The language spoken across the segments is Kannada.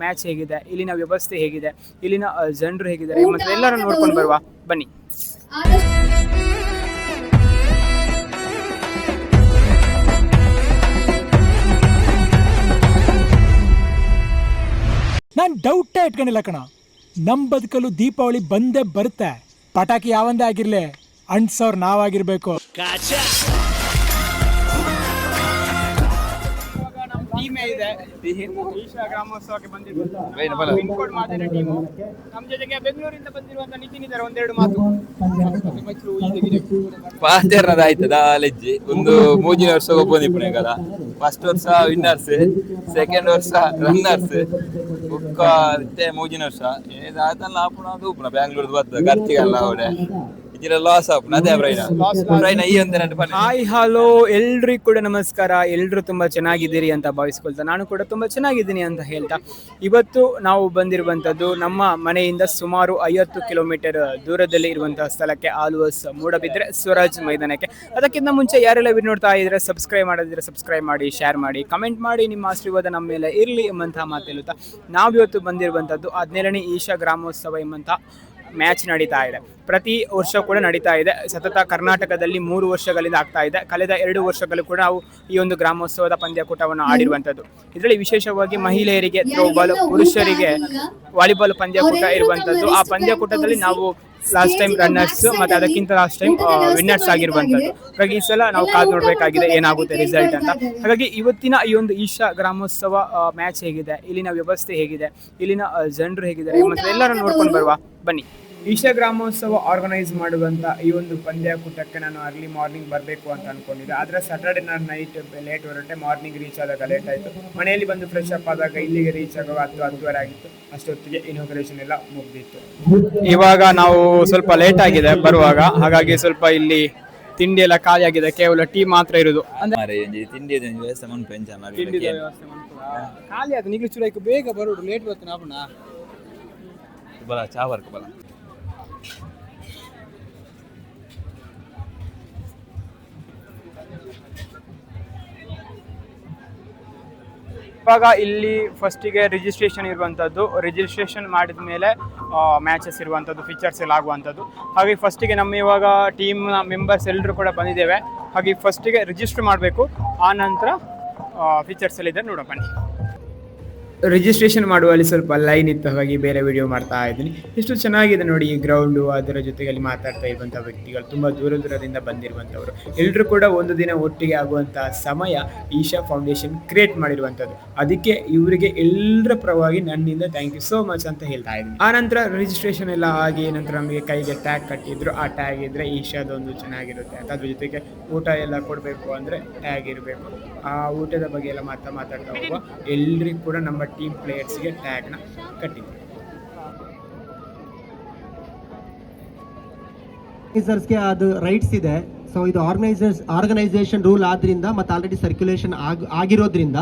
ಮ್ಯಾಚ್ ಹೇಗಿದೆ, ಇಲ್ಲಿನ ವ್ಯವಸ್ಥೆ ಹೇಗಿದೆ, ಇಲ್ಲಿನ ಜನರು ಹೇಗಿದ್ದಾರೆ ಮತ್ತೆ ಎಲ್ಲರೂ ನೋಡ್ಕೊಂಡು ಬರುವ ಬನ್ನಿ. ನಾನು ಡೌಟೇ ಇಟ್ಕೊಂಡಿಲ್ಲ ಕಣ. ನಮ್ಮ ಬದುಕಲು ದೀಪಾವಳಿ ಬಂದೇ ಬರುತ್ತೆ. ಪಟಾಕಿ ಯಾವಂದೇ ಆಗಿರ್ಲಿ, ಅಂಟ್ಸೋರ್ ನಾವಾಗಿರ್ಬೇಕು. ಟೀಮೇ ಇದೆ ಈಶಾ ಗ್ರಾಮೋತ್ಸವಕ್ಕೆ ಬಂದಿರುವಂತಹ ಪಿನ್ಕೋಡ್ ಮಾದರಿ ಟೀಮು. ನಮ್ಮ ಜೊತೆಗೆ ಬೆಂಗಳೂರಿಂದ ಬಂದಿರುವಂತಹ ನಿತಿನ್ ಇದ್ದಾರೆ. ಒಂದೆರಡು ಮಾತು. ಪಾತೆರ್ನದಾಯ್ತದ ಲೆಜ್ಜಿ ಒಂದು ಮೂಜಿನ ವರ್ಷ ಒಬ್ಬಂದಿಪ್ಪಣೆ కదా. ಫಸ್ಟ್ ವರ್ಷ ವಿನ್ನರ್ಸ್, ಸೆಕೆಂಡ್ ವರ್ಷ ರನ್ನರ್ಸ್, ಬುಕ್ಕ ಮತ್ತೆ ಮೂಜಿನ ವರ್ಷ ಏದಾತಲ್ಲ ಆಪುಣ ಅದು ಉಪ್ಪುಣ ಬ್ಯಾಂಗ್ಳೂರ್ದು ಬರ್ತದೆ ಖರ್ಚಿಗಲ್ಲ ಅವಡೆ ಲಾಸ್ ಆಪುಣ ಅದೇ ಪ್ರೈನ ಈ ಒಂದು ನೆನಪು. ಹಾಯ್ ಹಲೋ ಎಲ್ರಿಗೂ ಕೂಡ ನಮಸ್ಕಾರ. ಎಲ್ರು ತುಂಬಾ ಚೆನ್ನಾಗಿದ್ದೀರಿ ಅಂತ ಭಾವಿಸ್ಕೊಳ್ತಾ ನಾನು ಕೂಡ ತುಂಬಾ ಚೆನ್ನಾಗಿದ್ದೀನಿ ಅಂತ ಹೇಳ್ತಾ ಇವತ್ತು ನಾವು ಬಂದಿರುವಂತದ್ದು ನಮ್ಮ ಮನೆಯಿಂದ ಸುಮಾರು 50 ಕಿಲೋಮೀಟರ್ ದೂರದಲ್ಲಿ ಇರುವಂತಹ ಸ್ಥಳಕ್ಕೆ, ಆಲ್ವಾಸ್ ಮೂಡಬಿದ್ರೆ ಸ್ವರಾಜ್ ಮೈದಾನಕ್ಕೆ. ಅದಕ್ಕಿಂತ ಮುಂಚೆ ಯಾರೆಲ್ಲ ನೋಡ್ತಾ ಇದ್ರೆ ಸಬ್ಸ್ಕ್ರೈಬ್ ಮಾಡೋದಿದ್ರೆ ಸಬ್ಸ್ಕ್ರೈಬ್ ಮಾಡಿ, ಶೇರ್ ಮಾಡಿ, ಕಮೆಂಟ್ ಮಾಡಿ. ನಿಮ್ಮ ಆಶೀರ್ವಾದ ನಮ್ಮ ಮೇಲೆ ಇರಲಿ ಎಂಬಂತಹ ಮಾತು ಹೇಳುತ್ತಾ ನಾವಿವತ್ತು ಬಂದಿರುವಂತದ್ದು 17ನೇ ಈಶಾ ಗ್ರಾಮೋತ್ಸವ ಎಂಬಂತಹ ಮ್ಯಾಚ್ ನಡೀತಾ ಇದೆ. ಪ್ರತಿ ವರ್ಷ ಕೂಡ ನಡೀತಾ ಇದೆ. ಸತತ ಕರ್ನಾಟಕದಲ್ಲಿ 3 ವರ್ಷಗಳಿಂದ ಆಗ್ತಾ ಇದೆ. ಕಳೆದ 2 ವರ್ಷಗಳು ಕೂಡ ನಾವು ಈ ಒಂದು ಗ್ರಾಮೋತ್ಸವದ ಪಂದ್ಯಕೂಟವನ್ನು ಆಡಿರುವಂಥದ್ದು. ಇದರಲ್ಲಿ ವಿಶೇಷವಾಗಿ ಮಹಿಳೆಯರಿಗೆ ಥ್ರೋಬಾಲ್, ಪುರುಷರಿಗೆ ವಾಲಿಬಾಲ್ ಪಂದ್ಯಕೂಟ ಇರುವಂಥದ್ದು. ಆ ಪಂದ್ಯಕೂಟದಲ್ಲಿ ನಾವು ಲಾಸ್ಟ್ ಟೈಮ್ ರನ್ನರ್ಸ್ ಮತ್ತೆ ಅದಕ್ಕಿಂತ ಲಾಸ್ಟ್ ಟೈಮ್ ವಿನ್ನರ್ಸ್ ಆಗಿರುವಂಥದ್ದು. ಹಾಗಾಗಿ ಈ ಸಲ ನಾವು ಕಾದು ನೋಡಬೇಕಾಗಿದೆ ಏನಾಗುತ್ತೆ ರಿಸಲ್ಟ್ ಅಂತ. ಹಾಗಾಗಿ ಇವತ್ತಿನ ಈ ಒಂದು ಈಶಾ ಗ್ರಾಮೋತ್ಸವ ಮ್ಯಾಚ್ ಹೇಗಿದೆ, ಇಲ್ಲಿನ ವ್ಯವಸ್ಥೆ ಹೇಗಿದೆ, ಇಲ್ಲಿನ ಜನರು ಹೇಗಿದ್ದಾರೆ ಮತ್ತೆ ಎಲ್ಲರೂ ನೋಡ್ಕೊಂಡು ಬರುವ ಬನ್ನಿ. ಈಶಾ ಗ್ರಾಮೋತ್ಸವ ಆರ್ಗನೈಸ್ ಮಾಡುವಂಥ ಈ ಒಂದು ಪಂದ್ಯಕೂಟಕ್ಕೆ ನಾನು ಅರ್ಲಿ ಮಾರ್ನಿಂಗ್ ಬರಬೇಕು ಅಂತ ಅನ್ಕೊಂಡಿದ್ದೆ. ಆದರೆ ಸ್ಯಾಟರ್ಡೆ ನೈಟ್ ಲೇಟ್ ಹೊರಟೆ, ಮಾರ್ನಿಂಗ್ ರೀಚ್ ಆದಾಗ ಲೇಟ್ ಆಯಿತು. ಮನೆಯಲ್ಲಿ ಬಂದು ಫ್ರೆಶ್ ಅಪ್ ಆದಾಗ ಇಲ್ಲಿಗೆ ರೀಚ್ ಆಗುವ 10-10:30 ಆಗಿತ್ತು. ಅಷ್ಟೊತ್ತಿಗೆ ಇನಾಗ್ರೇಷನ್ ಎಲ್ಲ ಮುಗ್ದಿತ್ತು. ಇವಾಗ ನಾವು ಸ್ವಲ್ಪ ಲೇಟ್ ಆಗಿದೆ ಬರುವಾಗ, ಹಾಗಾಗಿ ಸ್ವಲ್ಪ ಇಲ್ಲಿ ತಿಂಡಿ ಎಲ್ಲ ಖಾಲಿ ಆಗಿದೆ. ಕೇವಲ ಟೀ ಮಾತ್ರ ಇರುವುದು. ತಿಂಡಿ ವ್ಯವಸ್ಥೆ ಖಾಲಿ ಆಯ್ತು. ನಿಗ್ಲಿ ಚೂರ ಬೇಗ ಬರೋದು, ಲೇಟ್ ಬರ್ತೀನಿ ನಾಪುಣ ಬಲ ಚಾ ವರ್ಕ್ ಬಲ. ಇವಾಗ ಇಲ್ಲಿ ಫಸ್ಟಿಗೆ ರಿಜಿಸ್ಟ್ರೇಷನ್ ಇರುವಂಥದ್ದು. ರಿಜಿಸ್ಟ್ರೇಷನ್ ಮಾಡಿದ ಮೇಲೆ ಮ್ಯಾಚಸ್ ಇರುವಂಥದ್ದು, ಫೀಚರ್ಸ್ ಎಲ್ಲ ಆಗುವಂಥದ್ದು. ಹಾಗೆ ಫಸ್ಟಿಗೆ ನಮ್ಮ ಇವಾಗ ಟೀಮ್ನ ಮೆಂಬರ್ಸ್ ಎಲ್ಲರೂ ಕೂಡ ಬಂದಿದ್ದೇವೆ. ಹಾಗೆ ಫಸ್ಟಿಗೆ ರಿಜಿಸ್ಟರ್ ಮಾಡಬೇಕು, ಆ ನಂತರ ಫೀಚರ್ಸ್ ಎಲ್ಲ ಇದೆ ನೋಡೋಣ ಬನ್ನಿ. ರಿಜಿಸ್ಟ್ರೇಷನ್ ಮಾಡುವಲ್ಲಿ ಸ್ವಲ್ಪ ಲೈನ್ ಇತ್ತು, ಹಾಗಾಗಿ ಬೇರೆ ವಿಡಿಯೋ ಮಾಡ್ತಾ ಇದ್ದೀನಿ. ಎಷ್ಟು ಚೆನ್ನಾಗಿದೆ ನೋಡಿ ಈ ಗ್ರೌಂಡು. ಅದರ ಜೊತೆಗೆ ಅಲ್ಲಿ ಮಾತಾಡ್ತಾ ಇರುವಂಥ ವ್ಯಕ್ತಿಗಳು ತುಂಬ ದೂರದಿಂದ ಬಂದಿರುವಂಥವ್ರು. ಎಲ್ಲರೂ ಕೂಡ ಒಂದು ದಿನ ಒಟ್ಟಿಗೆ ಆಗುವಂಥ ಸಮಯ ಈಶಾ ಫೌಂಡೇಶನ್ ಕ್ರಿಯೇಟ್ ಮಾಡಿರುವಂಥದ್ದು. ಅದಕ್ಕೆ ಇವರಿಗೆ ಎಲ್ಲರ ಪರವಾಗಿ ನನ್ನಿಂದ ಥ್ಯಾಂಕ್ ಯು ಸೋ ಮಚ್ ಅಂತ ಹೇಳ್ತಾ ಇದ್ದೀನಿ. ಆ ನಂತರ ರಿಜಿಸ್ಟ್ರೇಷನ್ ಎಲ್ಲ ಆಗಿ ನಂತರ ನಮಗೆ ಕೈಗೆ ಟ್ಯಾಗ್ ಕಟ್ಟಿದ್ರು. ಆ ಟ್ಯಾಗ್ ಇದ್ದರೆ ಈಶಾದೊಂದು ಚೆನ್ನಾಗಿರುತ್ತೆ ಅಂತ. ಅದ್ರ ಜೊತೆಗೆ ಊಟ ಎಲ್ಲ ಕೊಡಬೇಕು ಅಂದರೆ ಟ್ಯಾಗ್ ಇರಬೇಕು. ಆ ಊಟದ ಬಗ್ಗೆ ಎಲ್ಲ ಮಾತಾಡ್ತಾ ಹೋಗುವ. ಎಲ್ರಿಗೂ ಕೂಡ ನಮ್ಮ ಟೀಮ್ ಪ್ಲೇಯರ್ಸ್ಗೆ ಟ್ಯಾಗ್ನ ಕಟ್ಟಿದ್ದೀವಿ. ಆರ್ಗನೈಸರ್ಸ್ಗೆ ಅದು ರೈಟ್ಸ್ ಇದೆ. ಸೊ ಇದು ಆರ್ಗನೈಸೇಷನ್ ರೂಲ್ ಆದ್ರಿಂದ ಮತ್ತೆ ಆಲ್ರೆಡಿ ಸರ್ಕ್ಯುಲೇಷನ್ ಆಗಿರೋದ್ರಿಂದ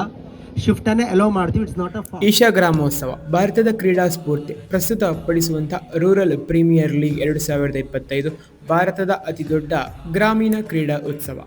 ಶಿಫ್ಟ್ ಅನ್ನೇ ಅಲೋ ಮಾಡ್ತೀವಿ. ಇಟ್ಸ್ ನಾಟ್ ಅ ಈಶಾ ಗ್ರಾಮೋತ್ಸವ ಭಾರತದ ಕ್ರೀಡಾ ಸ್ಫೂರ್ತಿ ಪ್ರಸ್ತುತಪಡಿಸುವಂಥ ರೂರಲ್ ಪ್ರೀಮಿಯರ್ ಲೀಗ್ 2025 ಭಾರತದ ಅತಿ ದೊಡ್ಡ ಗ್ರಾಮೀಣ ಕ್ರೀಡಾ ಉತ್ಸವ.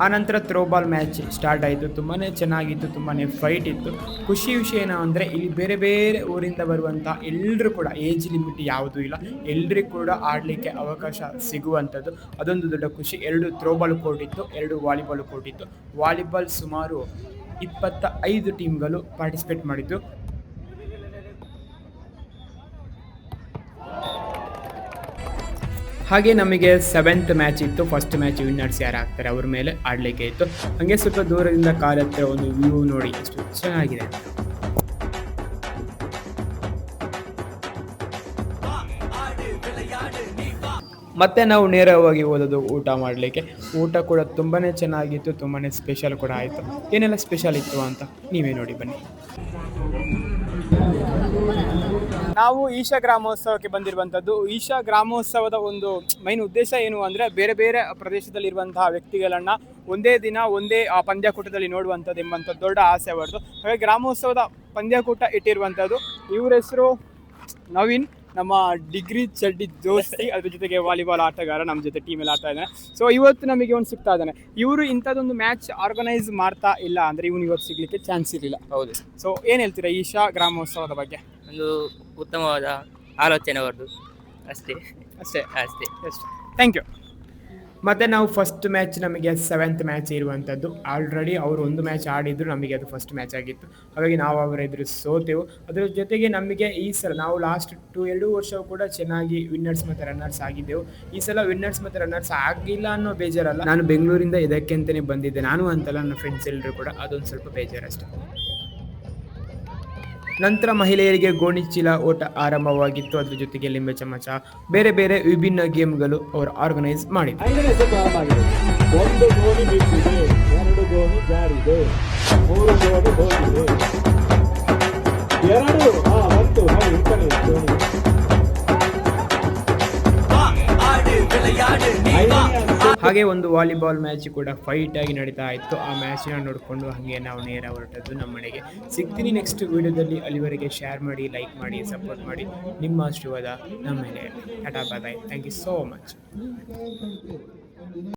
ಆನಂತರ ಥ್ರೋಬಾಲ್ ಮ್ಯಾಚ್ ಸ್ಟಾರ್ಟ್ ಆಯಿತು. ತುಂಬಾ ಚೆನ್ನಾಗಿತ್ತು, ತುಂಬಾ ಫೈಟ್ ಇತ್ತು. ಖುಷಿ ವಿಷಯ ಏನು ಅಂದರೆ ಇಲ್ಲಿ ಬೇರೆ ಬೇರೆ ಊರಿಂದ ಬರುವಂಥ ಎಲ್ಲರೂ ಕೂಡ ಏಜ್ ಲಿಮಿಟ್ ಯಾವುದೂ ಇಲ್ಲ, ಎಲ್ಲರಿಗೂ ಕೂಡ ಆಡಲಿಕ್ಕೆ ಅವಕಾಶ ಸಿಗುವಂಥದ್ದು. ಅದೊಂದು ದೊಡ್ಡ ಖುಷಿ. 2 ಥ್ರೋಬಾಲ್ ಕೋರ್ಟ್ ಇತ್ತು, 2 ವಾಲಿಬಾಲ್ ಕೋರ್ಟ್ ಇತ್ತು. ವಾಲಿಬಾಲ್ ಸುಮಾರು 25 ಟೀಮ್ಗಳು ಪಾರ್ಟಿಸಿಪೇಟ್ ಮಾಡಿದ್ದು. ಹಾಗೆ ನಮಗೆ 7th ಮ್ಯಾಚ್ ಇತ್ತು. ಫಸ್ಟ್ ಮ್ಯಾಚ್ ವಿನ್ನರ್ಸ್ ಯಾರು ಆಗ್ತಾರೆ ಅವ್ರ ಮೇಲೆ ಆಡಲಿಕ್ಕೆ ಇತ್ತು. ಹಾಗೆ ಸ್ವಲ್ಪ ದೂರದಿಂದ ಕಾಲತ್ರ ಒಂದು ವ್ಯೂ ನೋಡಿ ಎಷ್ಟು ಚೆನ್ನಾಗಿದೆ. ಮತ್ತೆ ನಾವು ನೇರವಾಗಿ ಹೋದದ್ದು ಊಟ ಮಾಡಲಿಕ್ಕೆ. ಊಟ ಕೂಡ ತುಂಬಾ ಚೆನ್ನಾಗಿತ್ತು, ತುಂಬಾ ಸ್ಪೆಷಲ್ ಕೂಡ ಆಯಿತು. ಏನೆಲ್ಲ ಸ್ಪೆಷಲ್ ಇತ್ತು ಅಂತ ನೀವೇ ನೋಡಿ ಬನ್ನಿ. ನಾವು ಈಶಾ ಗ್ರಾಮೋತ್ಸವಕ್ಕೆ ಬಂದಿರುವಂಥದ್ದು. ಈಶಾ ಗ್ರಾಮೋತ್ಸವದ ಒಂದು ಮೈನ್ ಉದ್ದೇಶ ಏನು ಅಂದರೆ ಬೇರೆ ಬೇರೆ ಪ್ರದೇಶದಲ್ಲಿರುವಂತಹ ವ್ಯಕ್ತಿಗಳನ್ನು ಒಂದೇ ದಿನ ಒಂದೇ ಆ ಪಂದ್ಯಕೂಟದಲ್ಲಿ ನೋಡುವಂಥದ್ದು ಎಂಬಂಥದ್ದು ದೊಡ್ಡ ಆಸೆ ಅವರದು. ಹಾಗಾಗಿ ಗ್ರಾಮೋತ್ಸವದ ಪಂದ್ಯಕೂಟ ಇಟ್ಟಿರುವಂಥದ್ದು. ಇವ್ರ ಹೆಸರು ನವೀನ್. ನಮ್ಮ ಡಿಗ್ರಿ ಚಡ್ಡಿ ದೋಸ್ತಿ, ಅದ್ರ ಜೊತೆಗೆ ವಾಲಿಬಾಲ್ ಆಟಗಾರ, ನಮ್ಮ ಜೊತೆ ಟೀಮಲ್ಲಿ ಆಡ್ತಾ ಇದ್ದಾನೆ. ಸೊ ಇವತ್ತು ನಮಗೆ ಒಂದು ಸಿಗ್ತಾ ಇದ್ದಾನೆ. ಇವರು ಇಂಥದ್ದೊಂದು ಮ್ಯಾಚ್ ಆರ್ಗನೈಸ್ ಮಾಡ್ತಾ ಇಲ್ಲ ಅಂದರೆ ಇವನು ಇವತ್ತು ಸಿಗಲಿಕ್ಕೆ ಚಾನ್ಸ್ ಇರಲಿಲ್ಲ. ಹೌದು. ಸೊ ಏನು ಹೇಳ್ತೀರಾ ಈಶಾ ಗ್ರಾಮೋತ್ಸವದ ಬಗ್ಗೆ? ಒಂದು ಉತ್ತಮವಾದ ಆಲೋಚನೆ ಅವರದು. ಅಷ್ಟೇ ಅಷ್ಟೇ ಅಷ್ಟೇ ಅಷ್ಟೇ. Thank you. ಮತ್ತು ನಾವು ಫಸ್ಟ್ ಮ್ಯಾಚ್ ನಮಗೆ 7th ಮ್ಯಾಚ್ ಇರುವಂಥದ್ದು. ಆಲ್ರೆಡಿ ಅವರು ಒಂದು ಮ್ಯಾಚ್ ಆಡಿದ್ರು, ನಮಗೆ ಅದು ಫಸ್ಟ್ ಮ್ಯಾಚ್ ಆಗಿತ್ತು. ಹಾಗಾಗಿ ನಾವು ಅವರ ಎದುರು ಸೋತೆವು. ಅದರ ಜೊತೆಗೆ ನಮಗೆ ಈ ಸಲ ನಾವು ಲಾಸ್ಟ್ 2 ವರ್ಷವೂ ಕೂಡ ಚೆನ್ನಾಗಿ ವಿನ್ನರ್ಸ್ ಮತ್ತು ರನ್ನರ್ಸ್ ಆಗಿದ್ದೆವು. ಈ ಸಲ ವಿನ್ನರ್ಸ್ ಮತ್ತು ರನ್ನರ್ಸ್ ಆಗಿಲ್ಲ ಅನ್ನೋ ಬೇಜಾರಲ್ಲ. ನಾನು ಬೆಂಗಳೂರಿಂದ ಇದಕ್ಕೆ ಅಂತಲೇ ಬಂದಿದ್ದೆ, ನಾನು ಅಂತಲ್ಲ, ನನ್ನ ಫ್ರೆಂಡ್ಸ್ ಎಲ್ಲರೂ ಕೂಡ. ಅದೊಂದು ಸ್ವಲ್ಪ ಬೇಜಾರಷ್ಟೇ. ನಂತರ ಮಹಿಳೆಯರಿಗೆ ಗೋಣಿಚೀಲ ಓಟ ಆರಂಭವಾಗಿತ್ತು. ಅದ್ರ ಜೊತೆಗೆ ಲಿಂಬೆ ಚಮಚ, ಬೇರೆ ಬೇರೆ ವಿಭಿನ್ನ ಗೇಮ್ಗಳು ಅವರು ಆರ್ಗನೈಸ್ ಮಾಡಿದ್ರು. 5ನೇ ಸೆಟ್ ಆರಂಭವಾಗಿದೆ. 1 ಗೋಣಿ ಬಿದ್ದಿದೆ, 2 ಗೋಣಿ ಜಾರಿದೆ, 3 ಗೋಣಿ ಹೋಗಿದೆ, 2 ಬಂತು. ನೋಡಿ ಈ ಕಡೆ ಗೋಣಿ. ಹಾಗೆ ಒಂದು ವಾಲಿಬಾಲ್ ಮ್ಯಾಚ್ ಕೂಡ ಫೈಟ್ ಆಗಿ ನಡೀತಾ ಇತ್ತು. ಆ ಮ್ಯಾಚ್ನ ನೋಡಿಕೊಂಡು ಹಾಗೆ ನಾವು ನೇರ ಹೊರಟದ್ದು ನಮ್ಮ ಮನೆಗೆ. ಸಿಗ್ತೀನಿ ನೆಕ್ಸ್ಟ್ ವಿಡಿಯೋದಲ್ಲಿ. ಅಲ್ಲಿವರೆಗೆ ಶೇರ್ ಮಾಡಿ, ಲೈಕ್ ಮಾಡಿ, ಸಪೋರ್ಟ್ ಮಾಡಿ. ನಿಮ್ಮ ಆಶೀರ್ವಾದ ನಮ್ಮ ಮೇಲೆ. Tata, bye bye. Thank you so much.